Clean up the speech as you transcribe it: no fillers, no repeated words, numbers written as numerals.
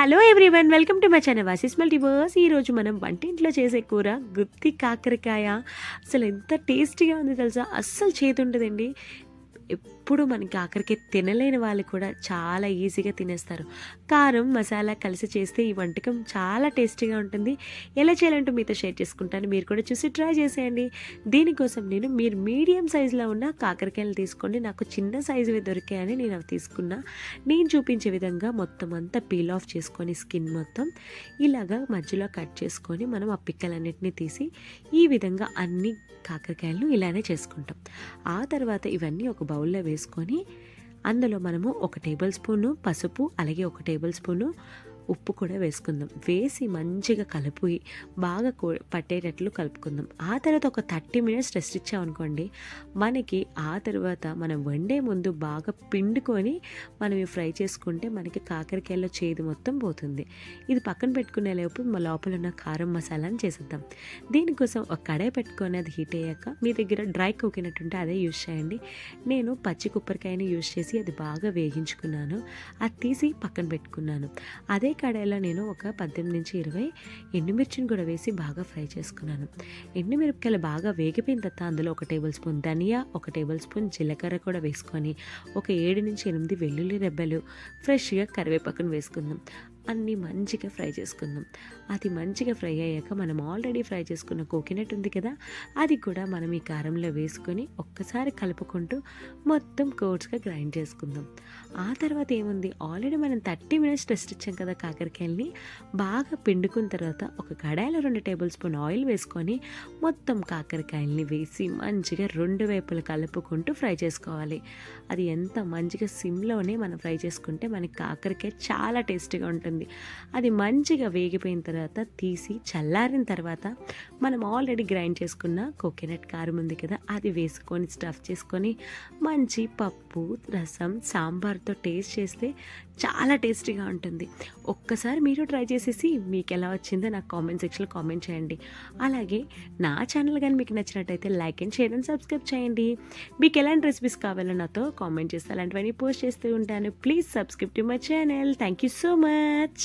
Hello everyone, welcome to my channel Vasi's multiverse. ఈరోజు మనం వంటింట్లో చేసే కూర గుత్తి కాకరకాయ. అసలు ఎంత టేస్టీగా ఉంది తెలుసా, అస్సలు చేదు ఉండదండి. ఎప్పుడు మనకి కాకరకాయ తినలేని వాళ్ళు కూడా చాలా ఈజీగా తినేస్తారు. కారం మసాలా కలిసి చేస్తే ఈ వంటకం చాలా టేస్టీగా ఉంటుంది. ఎలా చేయాలంటే మీతో షేర్ చేసుకుంటాను, మీరు కూడా చూసి ట్రై చేసేయండి. దీనికోసం మీరు మీడియం సైజులో ఉన్న కాకరకాయలు తీసుకోండి. నాకు చిన్న సైజువి దొరికాయని నేను అవి తీసుకున్నా. నేను చూపించే విధంగా మొత్తం అంతా పీల్ ఆఫ్ చేసుకొని స్కిన్ మొత్తం ఇలాగా మధ్యలో కట్ చేసుకొని మనం ఆ పిక్కలన్నిటిని తీసి ఈ విధంగా అన్ని కాకరకాయలను ఇలానే చేసుకుంటాం. ఆ తర్వాత ఇవన్నీ ఒక బౌల్లో వేసుకొని అందులో మనము 1 టేబుల్ స్పూను పసుపు, అలాగే 1 టేబుల్ స్పూను ఉప్పు కూడా వేసుకుందాం. వేసి మంచిగా కలిపి బాగా పట్టేటట్లు కలుపుకుందాం. ఆ తర్వాత ఒక 30 మినిట్స్ రెస్ట్ ఇచ్చామనుకోండి, మనకి ఆ తర్వాత మనం వండే ముందు బాగా పిండుకొని మనం ఫ్రై చేసుకుంటే మనకి కాకరకాయలో చేదు మొత్తం పోతుంది. ఇది పక్కన పెట్టుకునే లోపు మా లోపల ఉన్న కారం మసాలాని చేసేద్దాం. దీనికోసం ఒక కడాయి పెట్టుకొని అది హీట్ అయ్యాక మీ దగ్గర డ్రై కోకోనట్ ఉంటే అదే యూజ్ చేయండి. నేను పచ్చి కొబ్బరికాయని యూజ్ చేసి అది బాగా వేగించుకున్నాను. అది తీసి పక్కన పెట్టుకున్నాను. అదే కడాయిలో నేను ఒక 18 నుంచి 20 ఎండుమిర్చిని కూడా వేసి బాగా ఫ్రై చేసుకున్నాను. ఎండుమిరపకాయలు బాగా వేగిపోయిన తర్వాత అందులో 1 టేబుల్ స్పూన్ ధనియా, 1 టేబుల్ స్పూన్ జీలకర్ర కూడా వేసుకొని ఒక 7 నుంచి 8 వెల్లుల్లి రెబ్బలు, ఫ్రెష్గా కరివేపాకును వేసుకుందాం. అన్నీ మంచిగా ఫ్రై చేసుకుందాం. అది మంచిగా ఫ్రై అయ్యాక మనం ఆల్రెడీ ఫ్రై చేసుకున్న కోకోనట్ ఉంది కదా, అది కూడా మనం ఈ కారంలో వేసుకొని ఒక్కసారి కలుపుకుంటూ మొత్తం కోర్స్గా గ్రైండ్ చేసుకుందాం. ఆ తర్వాత ఏముంది, ఆల్రెడీ మనం 30 మినిట్స్ రెస్ట్ ఇచ్చాం కదా కాకరకాయల్ని. బాగా పిండుకున్న తర్వాత ఒక కడాయిలో 2 టేబుల్ స్పూన్ ఆయిల్ వేసుకొని మొత్తం కాకరకాయల్ని వేసి మంచిగా 2 వైపులు కలుపుకుంటూ ఫ్రై చేసుకోవాలి. అది ఎంత మంచిగా సిమ్లోనే మనం ఫ్రై చేసుకుంటే మనకి కాకరకాయ చాలా టేస్టీగా ఉంటుంది. అది మంచిగా వేగిపోయిన తర్వాత తీసి చల్లారిన తర్వాత మనం ఆల్రెడీ గ్రైండ్ చేసుకున్న కోకోనట్ కారం ఉంది కదా, అది వేసుకొని స్టఫ్ చేసుకొని మంచి పప్పు, రసం, సాంబార్తో టేస్ట్ చేస్తే చాలా టేస్టీగా ఉంటుంది. ఒక్కసారి మీరు ట్రై చేసేసి మీకు ఎలా వచ్చిందో నాకు కామెంట్ సెక్షన్లో కామెంట్ చేయండి. అలాగే నా ఛానల్ కానీ మీకు నచ్చినట్టయితే like and share and subscribe చేయండి. మీకు ఎలాంటి రెసిపీస్ కావాలో నాతో కామెంట్ చేస్తే అలాంటివన్నీ పోస్ట్ చేస్తూ ఉంటాను. Please subscribe to my channel. Thank you so much.